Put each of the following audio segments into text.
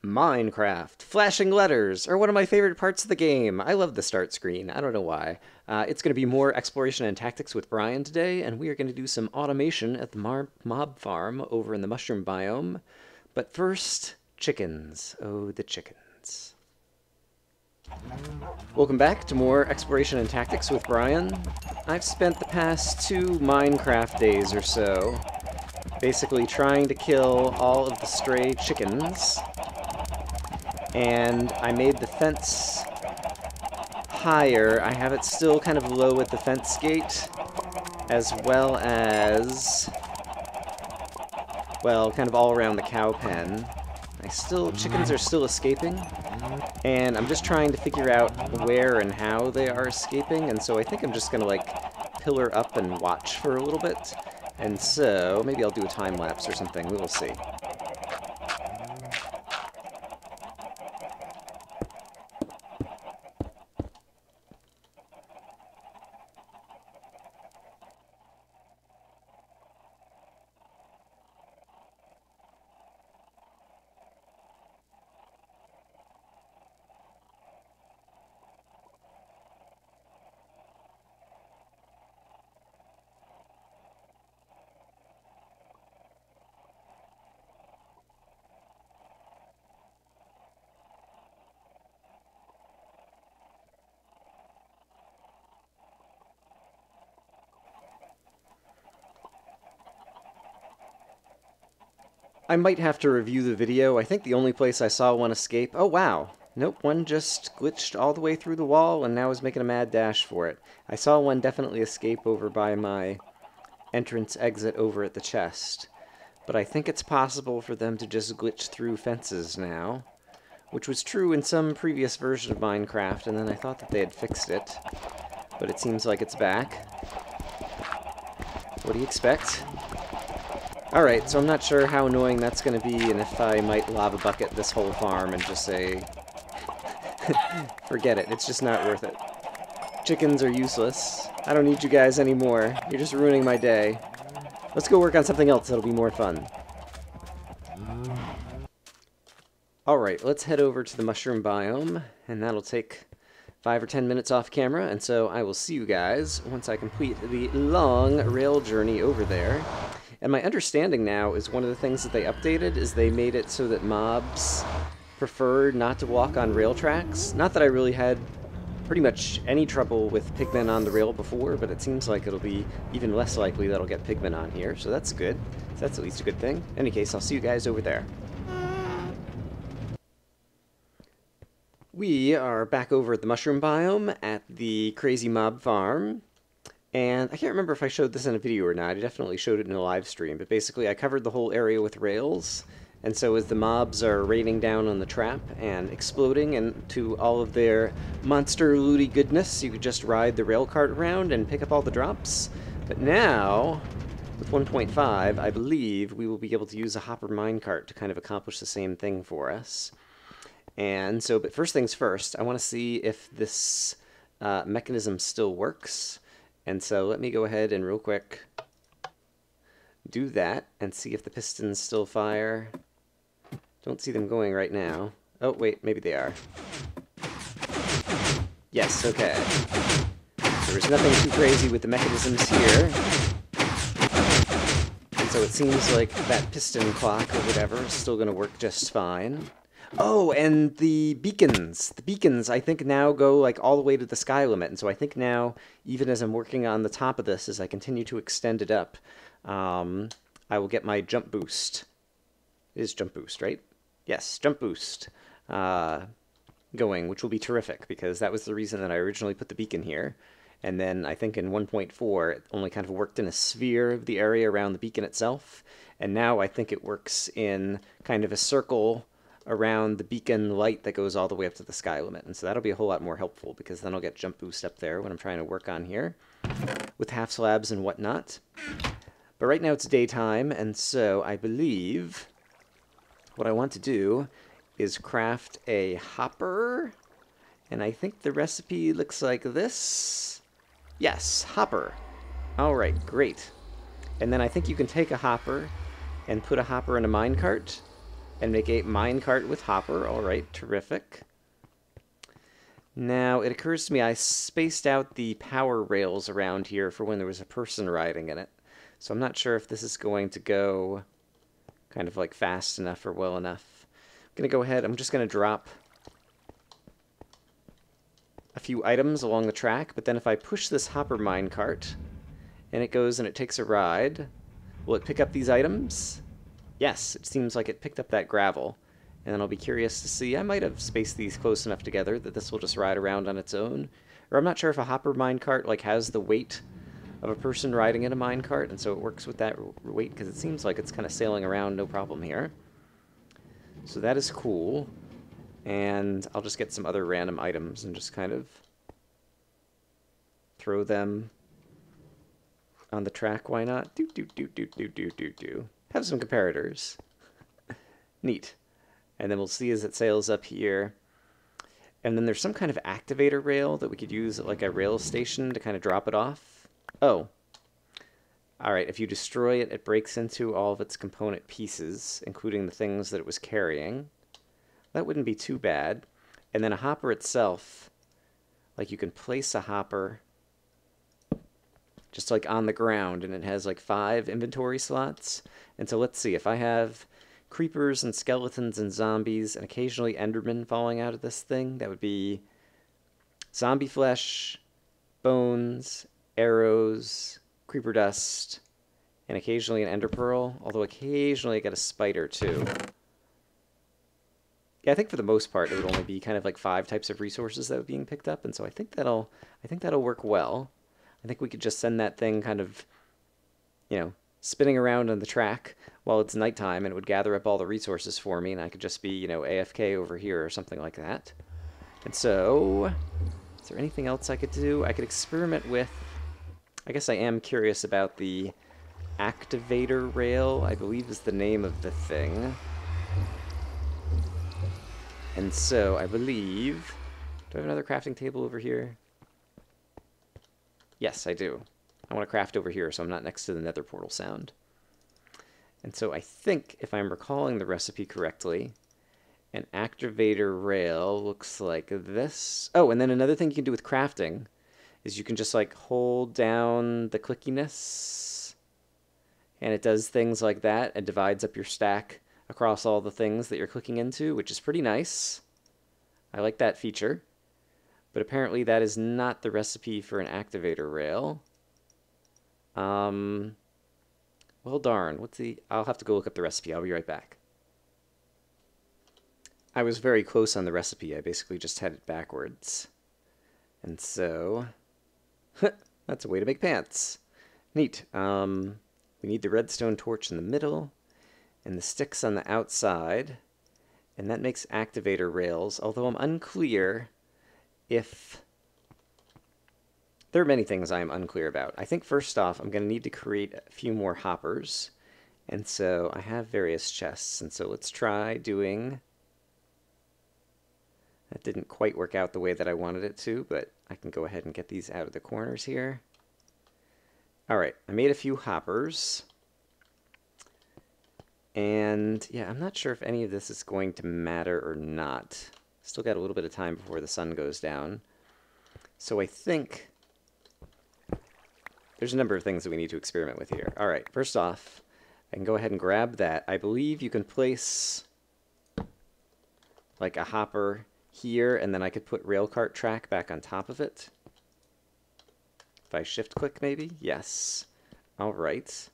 Minecraft, flashing letters are one of my favorite parts of the game. I love the start screen. I don't know why. It's going to be more exploration and tactics with Brian today, and we are going to do some automation at the mob farm over in the mushroom biome. But first, chickens. Oh, the chickens. Welcome back to more exploration and tactics with Brian. I've spent the past 2 Minecraft days or so basically trying to kill all of the stray chickens. And I made the fence higher. I have it still kind of low at the fence gate, as well as, well, kind of all around the cow pen. Chickens are still escaping, and I'm just trying to figure out where and how they are escaping, and so I think I'm just gonna, like, pillar up and watch for a little bit. And so, maybe I'll do a time lapse or something, we will see. I might have to review the video. I think the only place I saw one escape... Oh, wow. Nope, one just glitched all the way through the wall and now is making a mad dash for it. I saw one definitely escape over by my entrance exit over at the chest. But I think it's possible for them to just glitch through fences now, which was true in some previous version of Minecraft, and then I thought that they had fixed it. But it seems like it's back. What do you expect? Alright, so I'm not sure how annoying that's going to be, and if I might lava bucket this whole farm and just say, forget it, it's just not worth it. Chickens are useless. I don't need you guys anymore. You're just ruining my day. Let's go work on something else that'll be more fun. Alright, let's head over to the mushroom biome, and that'll take 5 or 10 minutes off camera, and so I will see you guys once I complete the long rail journey over there. And my understanding now is one of the things that they updated is they made it so that mobs prefer not to walk on rail tracks. Not that I really had pretty much any trouble with pigmen on the rail before, but it seems like it'll be even less likely that I'll get pigmen on here, so that's good. So that's at least a good thing. In any case, I'll see you guys over there. We are back over at the mushroom biome at the crazy mob farm. And I can't remember if I showed this in a video or not. I definitely showed it in a live stream, but basically I covered the whole area with rails, and so as the mobs are raining down on the trap and exploding into all of their monster looty goodness, you could just ride the rail cart around and pick up all the drops. But now, with 1.5, I believe we will be able to use a hopper minecart to kind of accomplish the same thing for us. And so, but first things first, I want to see if this mechanism still works. And so let me go ahead and real quick do that and see if the pistons still fire. Don't see them going right now. Oh, wait, maybe they are. Yes, okay. There's nothing too crazy with the mechanisms here. And so it seems like that piston clock or whatever is still going to work just fine. Oh, and the beacons. The beacons, I think, now go, like, all the way to the sky limit. And so I think now, even as I'm working on the top of this, as I continue to extend it up, I will get my jump boost. It is jump boost, right? Yes, jump boost going, which will be terrific, because that was the reason that I originally put the beacon here. And then I think in 1.4, it only kind of worked in a sphere of the area around the beacon itself. And now I think it works in kind of a circle around the beacon light that goes all the way up to the sky limit. And so that'll be a whole lot more helpful, because then I'll get jump boost up there when I'm trying to work on here with half slabs and whatnot. But right now it's daytime, and so I believe what I want to do is craft a hopper, and I think the recipe looks like this. Yes, hopper. Alright, great. And then I think you can take a hopper and put a hopper in a minecart. And make a minecart with hopper. All right, terrific. Now, it occurs to me I spaced out the power rails around here for when there was a person riding in it. So I'm not sure if this is going to go kind of like fast enough or well enough. I'm going to go ahead, I'm just going to drop a few items along the track, but then if I push this hopper minecart and it goes and it takes a ride, will it pick up these items? Yes, it seems like it picked up that gravel. And then I'll be curious to see, I might have spaced these close enough together that this will just ride around on its own. Or I'm not sure if a hopper minecart like has the weight of a person riding in a minecart, and so it works with that weight, because it seems like it's kind of sailing around no problem here. So that is cool. And I'll just get some other random items and just kind of throw them on the track, why not? Do. Have some comparators. Neat. And then we'll see as it sails up here. And then there's some kind of activator rail that we could use at like a rail station to kind of drop it off. Oh. Alright, if you destroy it, it breaks into all of its component pieces, including the things that it was carrying. That wouldn't be too bad. And then a hopper itself, like you can place a hopper just like on the ground, and it has like 5 inventory slots. And so let's see, if I have creepers and skeletons and zombies and occasionally endermen falling out of this thing, that would be zombie flesh, bones, arrows, creeper dust, and occasionally an ender pearl, although occasionally I get a spider too. Yeah, I think for the most part it would only be kind of like 5 types of resources that were being picked up, and so I think that'll work well. I think we could just send that thing kind of, you know, spinning around on the track while it's nighttime, and it would gather up all the resources for me, and I could just be, you know, AFK over here or something like that. And so, is there anything else I could do? I could experiment with, I guess I am curious about the activator rail, I believe is the name of the thing. And so, I believe, do I have another crafting table over here? Yes, I do. I want to craft over here so I'm not next to the nether portal sound. And so I think, if I'm recalling the recipe correctly, an activator rail looks like this. Oh, and then another thing you can do with crafting is you can just like hold down the clickiness, and it does things like that and divides up your stack across all the things that you're clicking into, which is pretty nice. I like that feature. But apparently that is not the recipe for an activator rail. Well, darn. I'll have to go look up the recipe. I'll be right back. I was very close on the recipe. I basically just had it backwards. And so, that's a way to make pants. Neat. We need the redstone torch in the middle, and the sticks on the outside, and that makes activator rails, although I'm unclear if... There are many things I am unclear about. I think first off, I'm going to need to create a few more hoppers. And so I have various chests, and so let's try doing... That didn't quite work out the way that I wanted it to, but I can go ahead and get these out of the corners here. Alright, I made a few hoppers. And yeah, I'm not sure if any of this is going to matter or not. Still got a little bit of time before the sun goes down. So I think there's a number of things that we need to experiment with here. Alright, first off, I can go ahead and grab that. I believe you can place like a hopper here, and then I could put railcart track back on top of it. If I shift click maybe? Yes. Alright.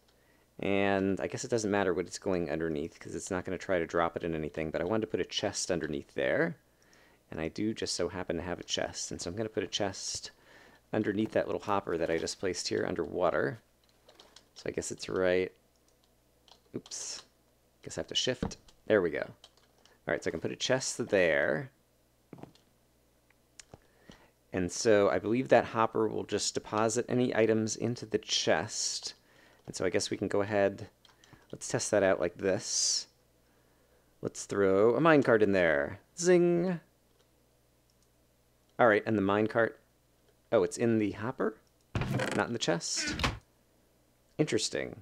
And I guess it doesn't matter what it's going underneath, because it's not going to try to drop it in anything, but I wanted to put a chest underneath there. And I do just so happen to have a chest, and so I'm going to put a chest underneath that little hopper that I just placed here underwater. So I guess it's right. Oops. Guess I have to shift. There we go. Alright, so I can put a chest there. And so I believe that hopper will just deposit any items into the chest. And so I guess we can go ahead, let's test that out like this. Let's throw a minecart in there. Zing! Alright, and the minecart, oh, it's in the hopper? Not in the chest? Interesting.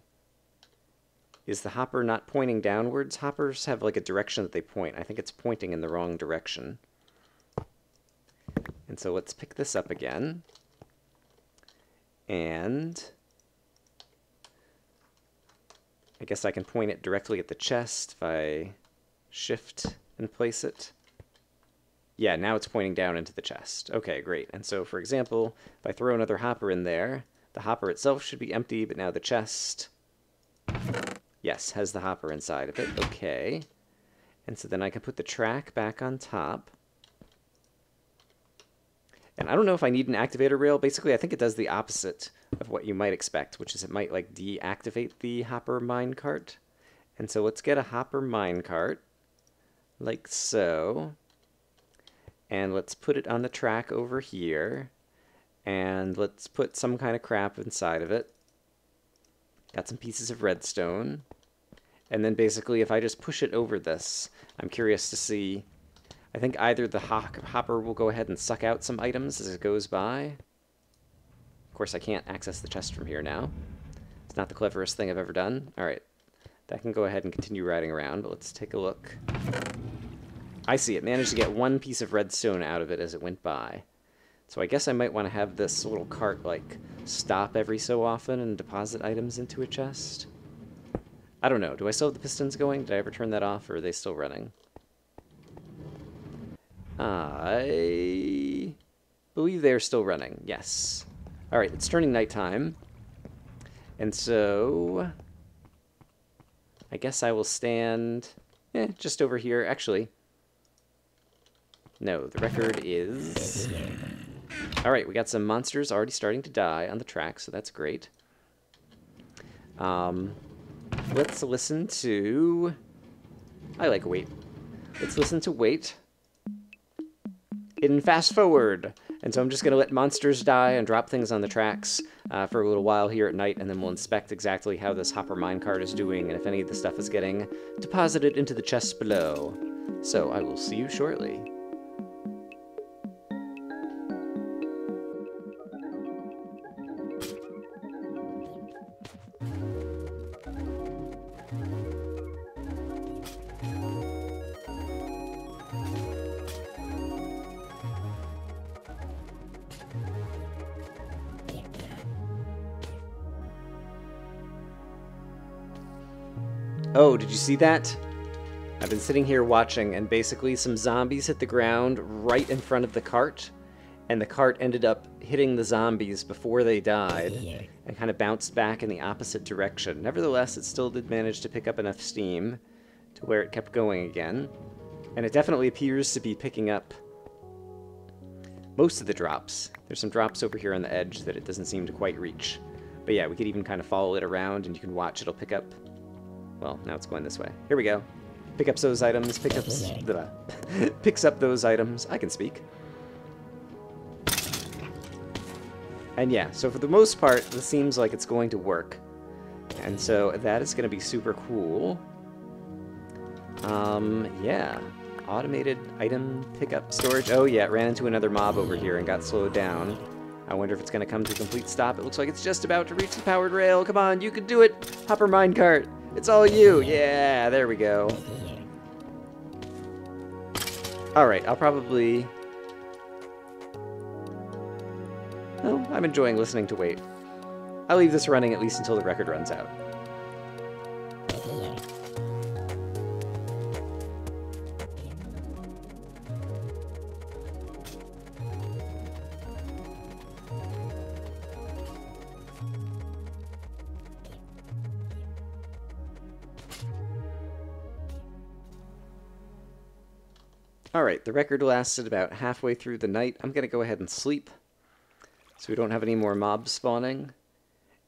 Is the hopper not pointing downwards? Hoppers have like a direction that they point. I think it's pointing in the wrong direction. And so let's pick this up again. And I guess I can point it directly at the chest if I shift and place it. Yeah, now it's pointing down into the chest. Okay, great. And so, for example, if I throw another hopper in there, the hopper itself should be empty, but now the chest, yes, has the hopper inside of it. Okay. And so then I can put the track back on top. And I don't know if I need an activator rail. Basically, I think it does the opposite of what you might expect, which is it might like deactivate the hopper minecart. And so let's get a hopper minecart, like so. And let's put it on the track over here. And let's put some kind of crap inside of it. Got some pieces of redstone. And then basically, if I just push it over this, I'm curious to see. I think either the hopper will go ahead and suck out some items as it goes by. Of course, I can't access the chest from here now. It's not the cleverest thing I've ever done. All right, that can go ahead and continue riding around, but let's take a look. I see, it managed to get one piece of redstone out of it as it went by. So I guess I might want to have this little cart, like, stop every so often and deposit items into a chest. I don't know. Do I still have the pistons going? Did I ever turn that off, or are they still running? I believe they are still running, yes. All right, it's turning nighttime. And so I guess I will stand just over here. Actually, no, the record is... All right, we got some monsters already starting to die on the track, so that's great. Let's listen to... I like Wait. Let's listen to Wait in fast forward. And so I'm just going to let monsters die and drop things on the tracks for a little while here at night, and then we'll inspect exactly how this hopper minecart is doing and if any of the stuff is getting deposited into the chests below. So I will see you shortly. Oh, did you see that? I've been sitting here watching, and basically some zombies hit the ground right in front of the cart, and the cart ended up hitting the zombies before they died, and kind of bounced back in the opposite direction. Nevertheless, it still did manage to pick up enough steam to where it kept going again, and it definitely appears to be picking up most of the drops. There's some drops over here on the edge that it doesn't seem to quite reach. But yeah, we could even kind of follow it around, and you can watch it'll pick up. Well, now it's going this way. Here we go. Pick up those items, picks up those items. I can speak. And yeah, so for the most part, this seems like it's going to work. And so that is going to be super cool. Yeah. Automated item pickup storage. Oh yeah, it ran into another mob over here and got slowed down. I wonder if it's going to come to a complete stop. It looks like it's just about to reach the powered rail. Come on, you can do it, hopper minecart. It's all you! Yeah, there we go. Alright, I'll probably... Oh, I'm enjoying listening to Wait. I'll leave this running at least until the record runs out. Alright, the record lasted about halfway through the night. I'm going to go ahead and sleep so we don't have any more mobs spawning.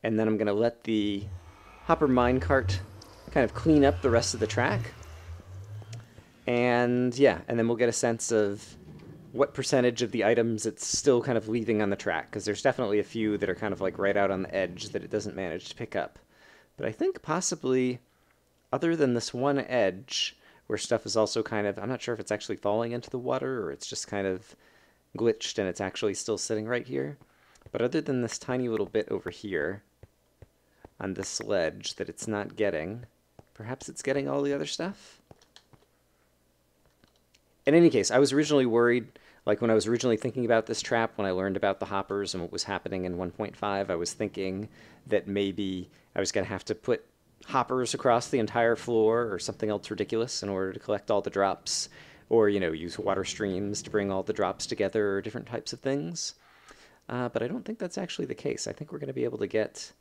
And then I'm going to let the hopper minecart kind of clean up the rest of the track. And yeah, and then we'll get a sense of what percentage of the items it's still kind of leaving on the track, because there's definitely a few that are kind of like right out on the edge that it doesn't manage to pick up. But I think possibly, other than this one edge, where stuff is also kind of, I'm not sure if it's actually falling into the water or it's just kind of glitched and it's actually still sitting right here. But other than this tiny little bit over here on this ledge that it's not getting, Perhaps it's getting all the other stuff? In any case, I was originally worried, like when I was originally thinking about this trap, when I learned about the hoppers and what was happening in 1.5, I was thinking that maybe I was going to have to put hoppers across the entire floor or something else ridiculous in order to collect all the drops, or, you know, use water streams to bring all the drops together, or different types of things. But I don't think that's actually the case. I think we're going to be able to get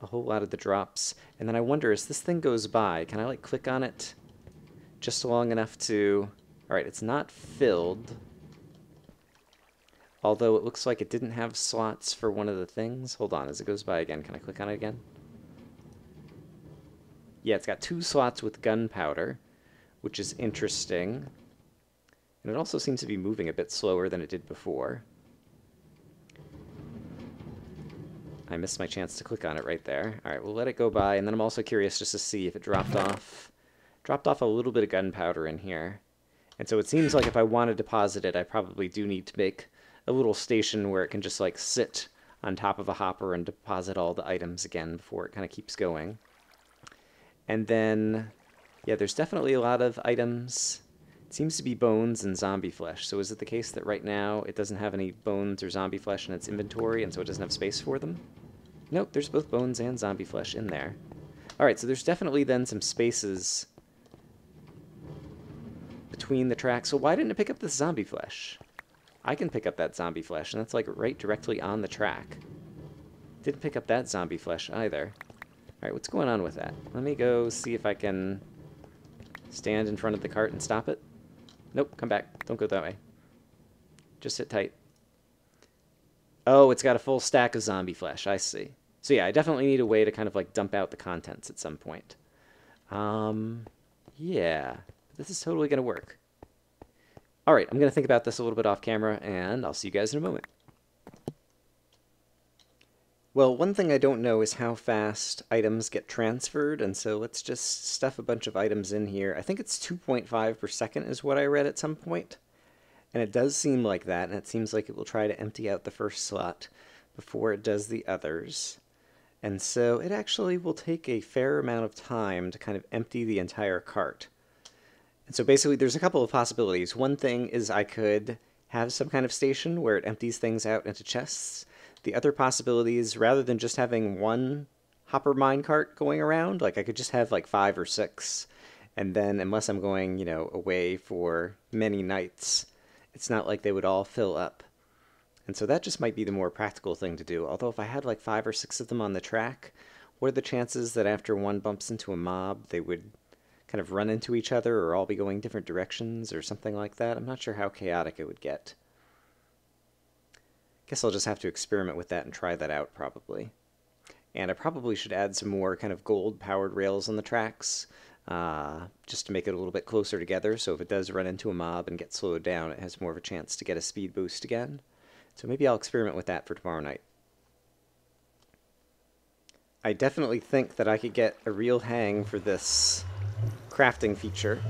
a whole lot of the drops. And then I wonder, as this thing goes by, can I like click on it just long enough to... All right, it's not filled. Although it looks like it didn't have slots for one of the things. Hold on, as it goes by again, can I click on it again? Yeah, it's got 2 slots with gunpowder, which is interesting. And it also seems to be moving a bit slower than it did before. I missed my chance to click on it right there. All right, we'll let it go by, and then I'm also curious just to see if it dropped off a little bit of gunpowder in here. And so it seems like if I want to deposit it, I probably do need to make a little station where it can just like sit on top of a hopper and deposit all the items again before it kind of keeps going. And then, yeah, there's definitely a lot of items. It seems to be bones and zombie flesh. So is it the case that right now it doesn't have any bones or zombie flesh in its inventory, and so it doesn't have space for them? Nope, there's both bones and zombie flesh in there. All right, so there's definitely then some spaces between the tracks. So why didn't it pick up this zombie flesh? I can pick up that zombie flesh, and that's like right directly on the track. Didn't pick up that zombie flesh either. All right, what's going on with that? Let me go see if I can stand in front of the cart and stop it. Nope, come back. Don't go that way. Just sit tight. Oh, it's got a full stack of zombie flesh. I see. So yeah, I definitely need a way to kind of like dump out the contents at some point. Yeah, this is totally going to work. All right, I'm going to think about this a little bit off camera, and I'll see you guys in a moment. Well, one thing I don't know is how fast items get transferred, and so let's just stuff a bunch of items in here. I think it's 2.5 per second is what I read at some point. And it does seem like that, and it seems like it will try to empty out the first slot before it does the others. And so it actually will take a fair amount of time to kind of empty the entire cart. And so basically there's a couple of possibilities. One thing is I could have some kind of station where it empties things out into chests. The other possibility is rather than just having one hopper minecart going around, like I could just have like 5 or 6. And then unless I'm going, you know, away for many nights, it's not like they would all fill up. And so that just might be the more practical thing to do. Although if I had like 5 or 6 of them on the track, what are the chances that after one bumps into a mob, they would kind of run into each other or all be going different directions or something like that? I'm not sure how chaotic it would get. Guess I'll just have to experiment with that and try that out probably. And I probably should add some more kind of gold-powered rails on the tracks, just to make it a little bit closer together, so if it does run into a mob and get slowed down, it has more of a chance to get a speed boost again. So maybe I'll experiment with that for tomorrow night. I definitely think that I could get a real hang for this crafting feature,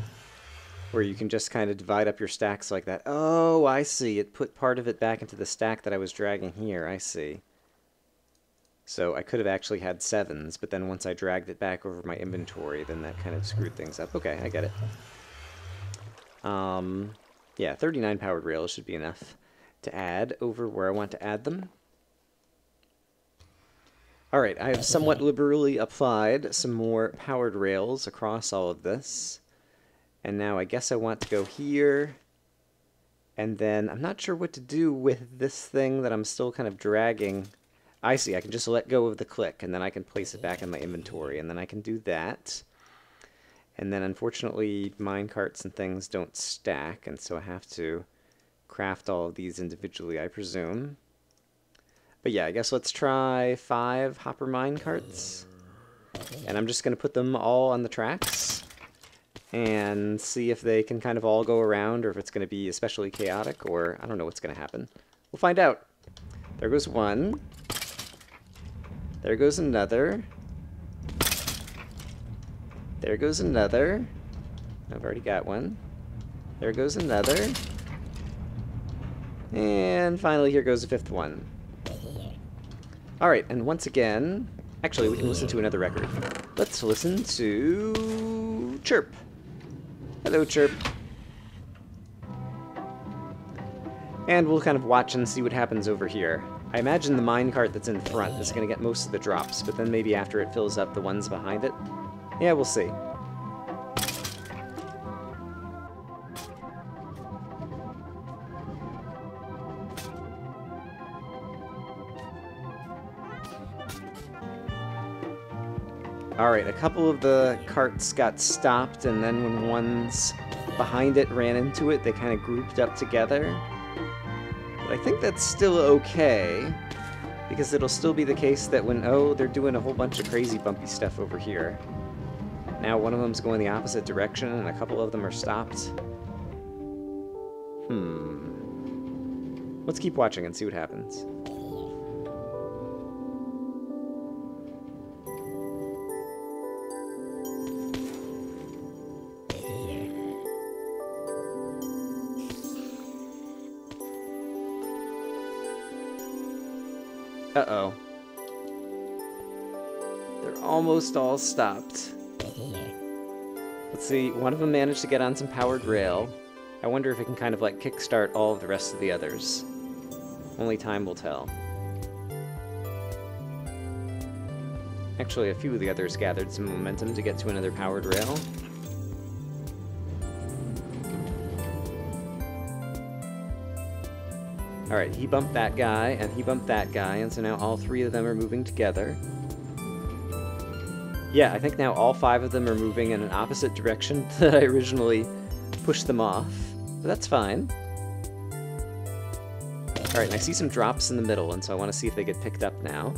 where you can just kind of divide up your stacks like that. Oh, I see. It put part of it back into the stack that I was dragging here. I see. So I could have actually had 7s, but then once I dragged it back over my inventory, then that kind of screwed things up. Okay, I get it. Yeah, 39 powered rails should be enough to add over where I want to add them. Alright, I have somewhat liberally applied some more powered rails across all of this. And now I guess I want to go here. And then I'm not sure what to do with this thing that I'm still kind of dragging. I see, I can just let go of the click, and then I can place it back in my inventory, and then I can do that. And then unfortunately, minecarts and things don't stack, and so I have to craft all of these individually, I presume. But yeah, I guess let's try 5 hopper minecarts. And I'm just going to put them all on the tracks and see if they can kind of all go around, or if it's going to be especially chaotic, or I don't know what's going to happen. We'll find out. There goes one. There goes another. There goes another. I've already got one. There goes another. And finally, here goes the 5th one. Alright, and once again, Actually, we can listen to another record. Let's listen to Chirp. Hello, Chirp. And we'll kind of watch and see what happens over here. I imagine the minecart that's in front is going to get most of the drops, but then maybe after it fills up the ones behind it. Yeah, we'll see. Alright, a couple of the carts got stopped, and then when ones behind it ran into it, they kind of grouped up together. But I think that's still okay, because it'll still be the case that when, oh, they're doing a whole bunch of crazy bumpy stuff over here. Now one of them's going the opposite direction, and a couple of them are stopped. Let's keep watching and see what happens. Uh-oh. They're almost all stopped. Let's see, one of them managed to get on some powered rail. I wonder if it can kind of like kickstart all of the rest of the others. Only time will tell. Actually, a few of the others gathered some momentum to get to another powered rail. Alright, he bumped that guy, and he bumped that guy, and so now all three of them are moving together. Yeah, I think now all five of them are moving in an opposite direction that I originally pushed them off. But that's fine. Alright, and I see some drops in the middle, and so I want to see if they get picked up now.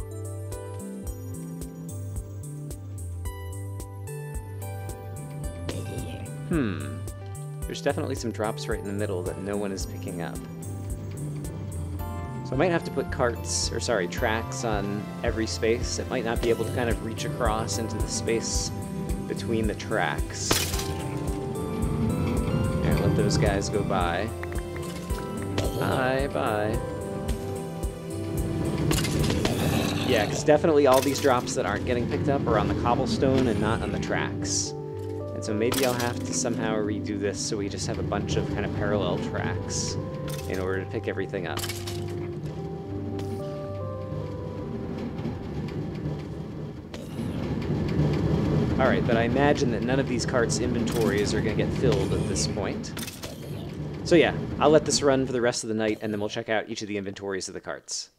There's definitely some drops right in the middle that no one is picking up. So I might have to put tracks on every space. It might not be able to kind of reach across into the space between the tracks. Alright, let those guys go by. Bye. Yeah, because definitely all these drops that aren't getting picked up are on the cobblestone and not on the tracks. And so maybe I'll have to somehow redo this so we just have a bunch of kind of parallel tracks in order to pick everything up. Alright, but I imagine that none of these carts' inventories are going to get filled at this point. So yeah, I'll let this run for the rest of the night, and then we'll check out each of the inventories of the carts.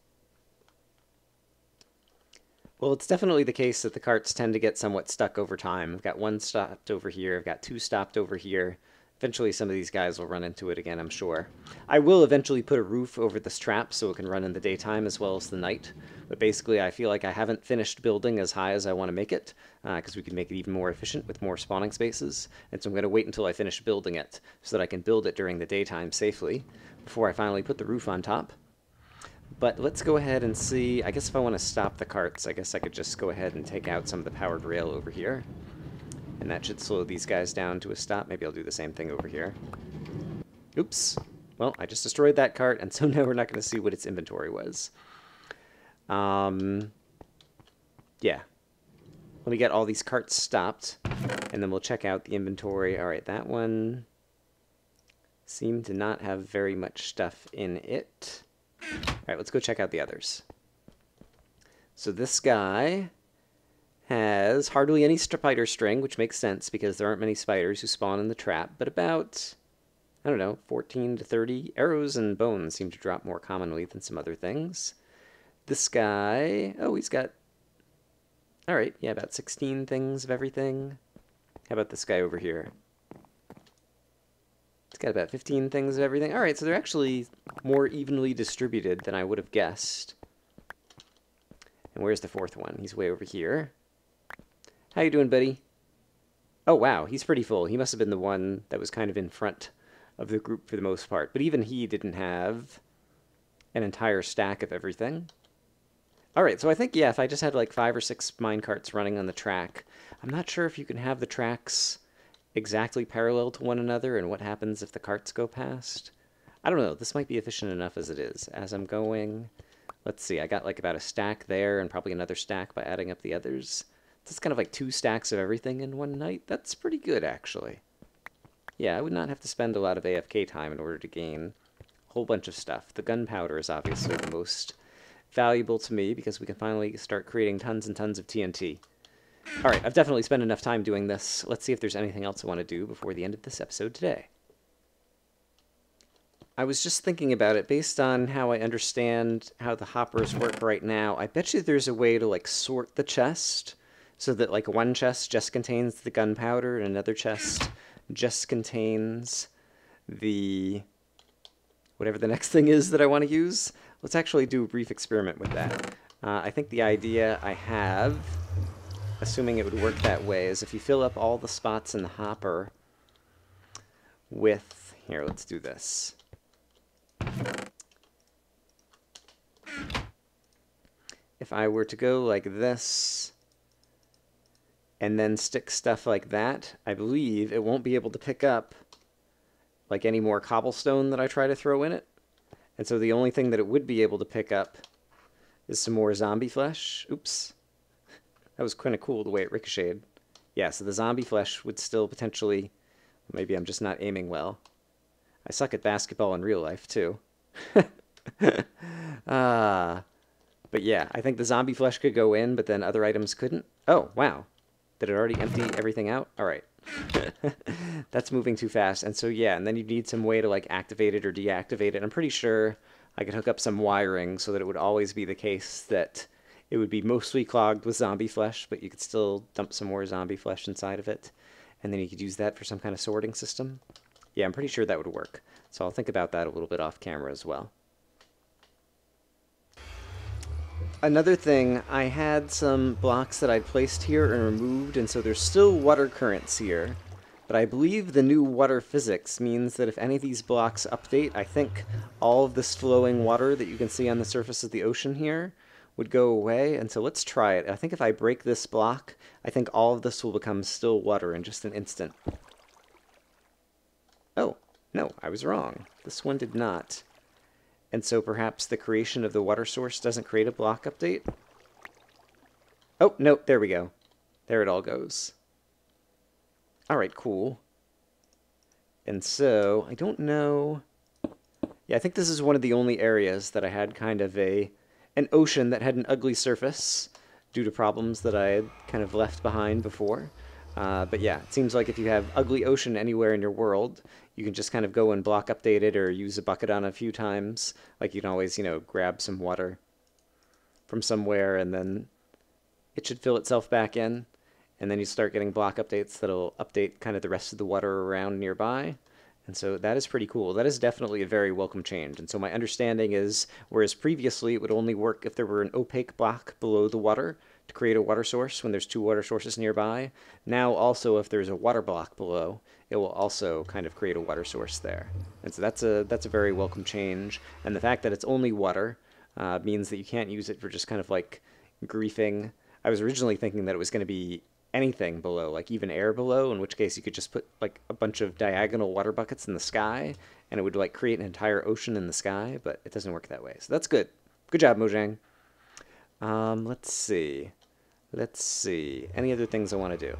Well, it's definitely the case that the carts tend to get somewhat stuck over time. I've got one stopped over here, I've got two stopped over here. Eventually some of these guys will run into it again, I'm sure. I will eventually put a roof over this trap so it can run in the daytime as well as the night. But basically I feel like I haven't finished building as high as I want to make it, because we can make it even more efficient with more spawning spaces. And so I'm going to wait until I finish building it so that I can build it during the daytime safely before I finally put the roof on top. But let's go ahead and see. I guess if I want to stop the carts, I guess I could just go ahead and take out some of the powered rail over here. And that should slow these guys down to a stop. Maybe I'll do the same thing over here. Oops. Well, I just destroyed that cart, and so now we're not going to see what its inventory was. Yeah. Let me get all these carts stopped, and then we'll check out the inventory. All right, that one seemed to not have very much stuff in it. All right, let's go check out the others. So this guy has hardly any spider string, which makes sense because there aren't many spiders who spawn in the trap, but about, I don't know, 14 to 30 arrows and bones seem to drop more commonly than some other things. This guy, oh, he's got, all right, yeah, about 16 things of everything. How about this guy over here? It's got about 15 things of everything. All right, so they're actually more evenly distributed than I would have guessed. And where's the fourth one? He's way over here. How you doing, buddy? Oh, wow, he's pretty full. He must have been the one that was kind of in front of the group for the most part. But even he didn't have an entire stack of everything. All right, so I think, yeah, if I just had like 5 or 6 minecarts running on the track, I'm not sure if you can have the tracks exactly parallel to one another and what happens if the carts go past. I don't know. This might be efficient enough as it is. As I'm going Let's see, I got like about a stack there and probably another stack by adding up the others. That's kind of like 2 stacks of everything in one night. That's pretty good, actually. Yeah, I would not have to spend a lot of AFK time in order to gain a whole bunch of stuff. The gunpowder is obviously the most valuable to me because we can finally start creating tons and tons of TNT. All right, I've definitely spent enough time doing this. Let's see if there's anything else I want to do before the end of this episode today. I was just thinking about it based on how I understand how the hoppers work right now. I bet you there's a way to like sort the chest so that like one chest just contains the gunpowder and another chest just contains the whatever the next thing is that I want to use. Let's actually do a brief experiment with that. I think the idea I have, assuming it would work that way, is if you fill up all the spots in the hopper with, here, let's do this. If I were to go like this and then stick stuff like that, I believe it won't be able to pick up like any more cobblestone that I try to throw in it. And so the only thing that it would be able to pick up is some more zombie flesh. Oops. That was kind of cool the way it ricocheted. Yeah, so the zombie flesh would still potentially... Maybe I'm just not aiming well. I suck at basketball in real life, too. But yeah, I think the zombie flesh could go in, but then other items couldn't. Oh, wow. Did it already empty everything out? All right. That's moving too fast. And so, yeah, and then you'd need some way to, like, activate it or deactivate it. I'm pretty sure I could hook up some wiring so that it would always be the case that it would be mostly clogged with zombie flesh, but you could still dump some more zombie flesh inside of it. And then you could use that for some kind of sorting system. Yeah, I'm pretty sure that would work. So I'll think about that a little bit off camera as well. Another thing, I had some blocks that I'd placed here and removed, and so there's still water currents here. But I believe the new water physics means that if any of these blocks update, I think all of this flowing water that you can see on the surface of the ocean here would go away. And so let's try it. I think if I break this block, I think all of this will become still water in just an instant. Oh, no, I was wrong. This one did not. And so perhaps the creation of the water source doesn't create a block update? Oh, no, there we go. There it all goes. All right, cool. And so, I don't know... Yeah, I think this is one of the only areas that I had kind of an ocean that had an ugly surface due to problems that I had kind of left behind before. But yeah, it seems like if you have ugly ocean anywhere in your world, you can just kind of go and block update it or use a bucket on it a few times. Like you can always, you know, grab some water from somewhere and then it should fill itself back in. And then you start getting block updates that'll update kind of the rest of the water around nearby. And so that is pretty cool. That is definitely a very welcome change. And so my understanding is, whereas previously it would only work if there were an opaque block below the water to create a water source when there's 2 water sources nearby, now also if there's a water block below, it will also kind of create a water source there. And so that's a very welcome change. And the fact that it's only water means that you can't use it for just kind of like griefing. I was originally thinking that it was going to be anything below, like even air below, in which case you could just put like a bunch of diagonal water buckets in the sky and it would like create an entire ocean in the sky, but it doesn't work that way. So that's good. Good job, Mojang. Let's see. Any other things I want to do?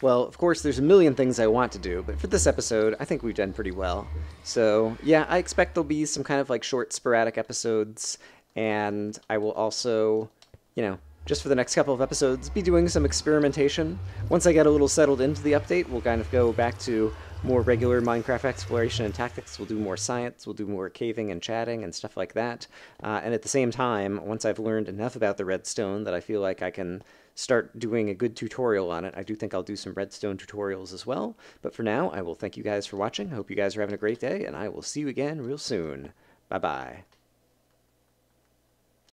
Well, of course, there's a million things I want to do, but for this episode, I think we've done pretty well. So, yeah, I expect there'll be some kind of like short, sporadic episodes, and I will also, you know, just for the next couple of episodes, be doing some experimentation. Once I get a little settled into the update, we'll kind of go back to more regular Minecraft exploration and tactics. We'll do more science, we'll do more caving and chatting and stuff like that. And at the same time, once I've learned enough about the redstone that I feel like I can start doing a good tutorial on it, I do think I'll do some redstone tutorials as well. But for now, I will thank you guys for watching. I hope you guys are having a great day, and I will see you again real soon. Bye-bye.